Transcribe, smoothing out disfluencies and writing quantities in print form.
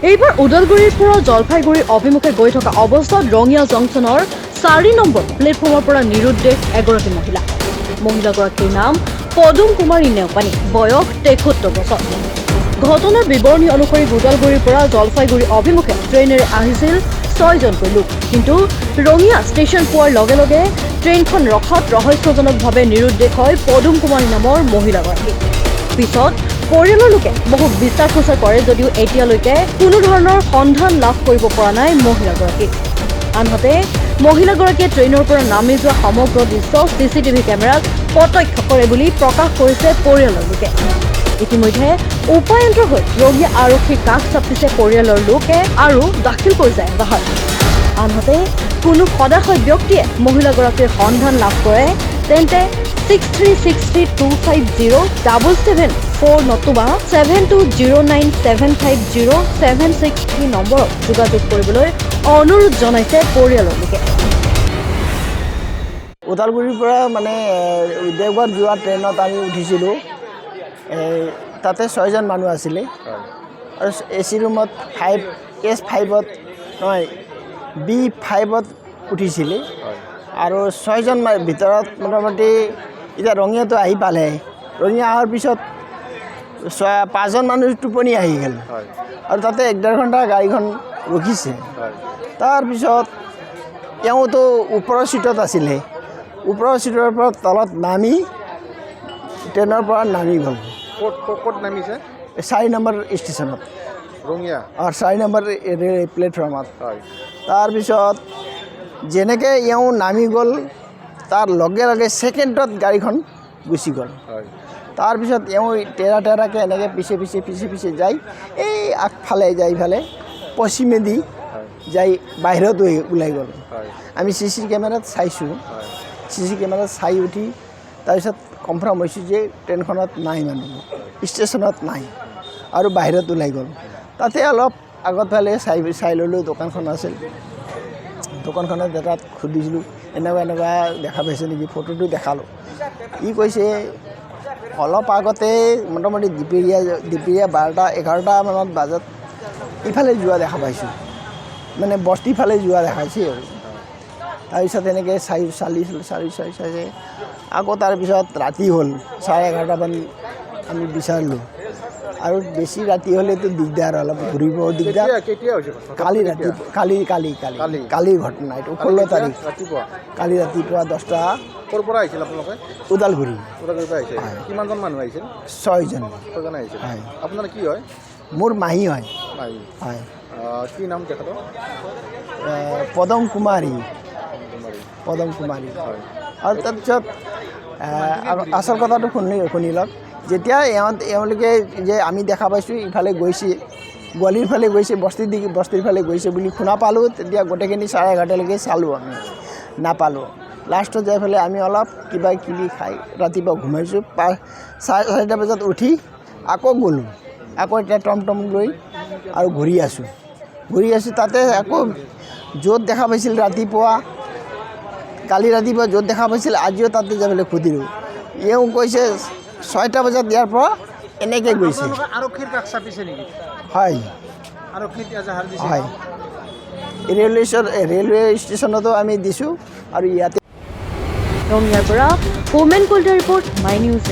এইবাৰ ওদালগুৰিৰ পৰা জলপাইগুৰি অভিমুখে গৈ থকা অৱস্থাত ৰঙিয়া জংচনৰ 4 নম্বৰ প্লেটফৰ্মৰ পৰা নিৰুদ্দেশ এগৰাকী মহিলা। মহিলাগৰাকীৰ নাম পদুম কুমাৰী নেওপানী, বয়স 73 বছৰ। ঘটনাৰ বিৱৰণী অনুসৰি ওদালগুৰিৰ পৰা জলপাইগুৰি অভিমুখে ট্ৰেইনেৰে আহিছিল 6জনকৈ লোক। কিন্তু ৰঙিয়া ষ্টেচন পোৱাৰ লগে লগে ট্ৰেইনখন ৰখাত ৰহস্যজনকভাৱে নিৰুদ্দেশ হয় পদুম কুমাৰী নামৰ মহিলাগৰাকী। পিছত পৰিয়ালৰ লোকে বহু বিচাৰ খোচাৰ কৰে যদিও এতিয়ালৈকে কোনো ধৰণৰ সন্ধান লাভ কৰিব পৰা নাই মহিলাগৰাকীক। আনহাতে মহিলাগৰাকীয়ে ট্ৰেইনৰ পৰা নামি যোৱা সমগ্ৰ দৃশ্য চিচিটিভি কেমেৰাত প্ৰত্যক্ষ কৰে বুলি প্ৰকাশ কৰিছে পৰিয়ালৰ লোকে। ইতিমধ্যে উপায়ন্তৰ হৈ ৰঙিয়া আৰক্ষীৰ কাষ চাপিছে পৰিয়ালৰ লোকে আৰু দাখিল কৰিছে এজাহাৰ। আনহাতে কোনো সদাশয় ব্যক্তিয়ে মহিলাগৰাকীৰ সন্ধান লাভ কৰে তেন্তে 6363250774 নতুবা 7209750763 নম্বৰত যোগাযোগ কৰিবলৈ অনুৰোধ জনাইছে পৰিয়ালৰ লোকে। ওদালগুৰিৰ পৰা মানে দেওবাৰ যোৱা ট্ৰেইনত আমি উঠিছিলোঁ। তাতে 6জন মানুহ আছিলে আৰু AC ৰুমত S5ত নহয় B5ত উঠিছিলে আৰু 6জন ভিতৰত মোটামুটি এতিয়া ৰঙিয়াটো আহি পালে। ৰঙিয়া অহাৰ পিছত 5জন মানুহ টোপনি আহি গ'ল আৰু তাতে 1.5 ঘণ্টা গাড়ীখন ৰখিছে। তাৰপিছত তেওঁতো ওপৰৰ চিটত আছিলে, ওপৰৰ চিটৰ পৰা তলত নামি ট্ৰেইনৰ পৰা নামি গ'ল। ক'ত নামিছে? 4 নম্বৰ ষ্টেচনত, ৰঙিয়া। 4 নম্বৰ প্লেটফৰ্মত। তাৰপিছত যেনেকৈ এওঁ নামি গ'ল তাৰ লগে লগে ছেকেণ্ডত গাড়ীখন গুচি গ'ল। তাৰপিছত এওঁ তেৰাকৈ এনেকৈ পিছে যাই এই আগফালে যাই ফালে পশ্চিমেদি যাই বাহিৰত ওলাই গ'ল। আমি CC কেমেৰাত চাইছোঁ। CC কেমেৰাত চাই উঠি তাৰপিছত কনফাৰ্ম হৈছোঁ যে ট্ৰেইনখনত নাই, মানুহ ষ্টেচনত নাই আৰু বাহিৰত ওলাই গ'ল। তাতে অলপ আগত ফালে চাই ল'লোঁ, দোকানখন আছিল। দোকানখনত এটাত সুধিছিলোঁ এনেকুৱা দেখা পাইছে নেকি, ফটোটো দেখালোঁ। ই কৈছে অলপ আগতে মোটামুটি দুপৰীয়া 12-11 মানত বজাত ইফালে যোৱা দেখা পাইছোঁ, মানে বস্তি ফালে যোৱা দেখাইছে আৰু। তাৰপিছত এনেকৈ চাই আকৌ তাৰপিছত ৰাতি হ'ল 11:30 মান আমি বিচাৰিলোঁ আৰু বেছি ৰাতি হ'লেতো দিগদাৰ, অলপ ঘূৰিব দিগদাৰ। কালিৰ ঘটনা এইটো, 16 তাৰিখ কালি ৰাতিপুৱা 10টা। ক'ৰ পৰা আহিছিল আপোনালোকে? ওদালগুৰি। কিমানজন মানুহ আহিছিল? 6জন আহিছিল। হয়। আপোনাৰ কি হয়? মোৰ মাহী হয়। হয়। কি নাম তেখেতৰ? পদম কুমাৰী। আৰু তাৰপিছত আচল কথাটো শুনি লওক। যেতিয়া এওঁলোকে যে আমি দেখা পাইছোঁ ইফালে গৈছে, গোৱালিৰ ফালে গৈছে, বস্তিৰ ফালে গৈছে বুলি শুনা পালোঁ, তেতিয়া গোটেইখিনি 11:30লৈকে চালোঁ, আমি নাপালোঁ। লাষ্টত যাই পেলাই আমি অলপ কিবা কিবি খাই ৰাতিপুৱা ঘুমাইছোঁ। 4:30 বজাত উঠি আকৌ গ'লোঁ, আকৌ এতিয়া টমটম লৈ আৰু ঘূৰি আছোঁ। তাতে আকৌ য'ত দেখা পাইছিল কালি ৰাতিপুৱা য'ত দেখা পাইছিল আজিও তাতে যাবলৈ সুধিলোঁ। এওঁ কৈছে 6টা বজাত ইয়াৰ পৰা এনেকৈ গৈছে। আৰক্ষীৰ কাষ চাপিছে নেকি? হয়, হয়। ৰেলৱে ষ্টেচনতো আমি দিছোঁ আৰু ইয়াতে। ৰঙিয়াৰ পৰা হোমেন কলিতাৰ ৰিপৰ্ট, মাই নিউজ।